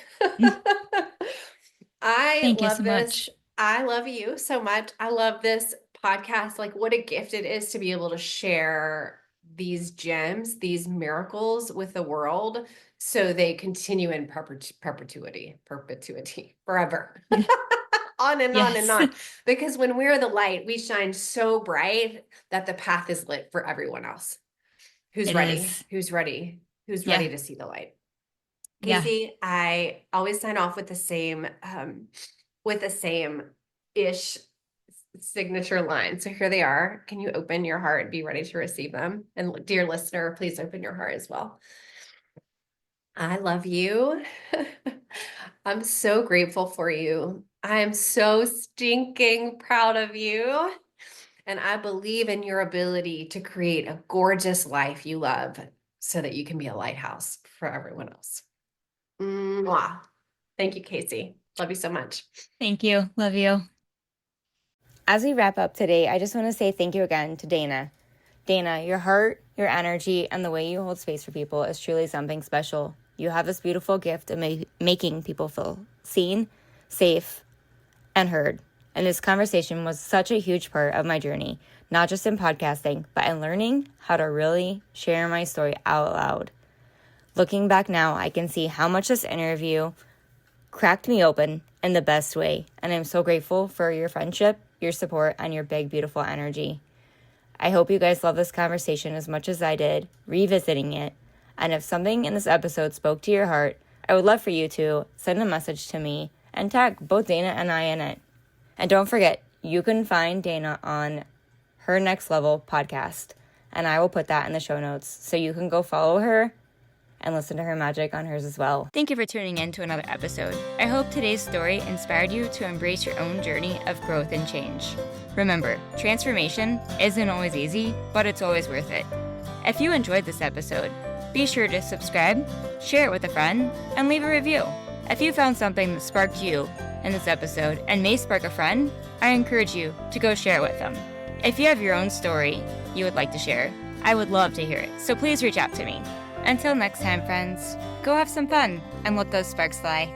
I Thank you so love this. much. I love you so much. I love this podcast. Like, what a gift it is to be able to share these gems, these miracles with the world so they continue in perpetuity, forever. On and on and Yes, on. Because when we're the light, we shine so bright that the path is lit for everyone else who's it ready, is. who's Yeah, ready to see the light. yeah. Casey, I always sign off with the same ish signature line. So here they are. Can you open your heart and be ready to receive them? And dear listener, please open your heart as well. I love you. I'm so grateful for you. I am so stinking proud of you. And I believe in your ability to create a gorgeous life you love so that you can be a lighthouse for everyone else. Mwah. Thank you, Casey. Love you so much. Thank you. Love you. As we wrap up today, I just want to say thank you again to Dana. Dana, your heart, your energy, and the way you hold space for people is truly something special. You have this beautiful gift of making people feel seen, safe, and heard. And this conversation was such a huge part of my journey, not just in podcasting, but in learning how to really share my story out loud. Looking back now, I can see how much this interview cracked me open in the best way, and I'm so grateful for your friendship, your support, and your big, beautiful energy. I hope you guys love this conversation as much as I did, revisiting it. And if something in this episode spoke to your heart, I would love for you to send a message to me and tag both Dana and I in it. And don't forget, you can find Dana on her Next Level podcast, and I will put that in the show notes so you can go follow her and listen to her magic on hers as well. Thank you for tuning in to another episode. I hope today's story inspired you to embrace your own journey of growth and change. Remember, transformation isn't always easy, but it's always worth it. If you enjoyed this episode, be sure to subscribe, share it with a friend, and leave a review. If you found something that sparked you in this episode and may spark a friend, I encourage you to go share it with them. If you have your own story you would like to share, I would love to hear it, so please reach out to me. Until next time, friends, go have some fun and let those sparks fly.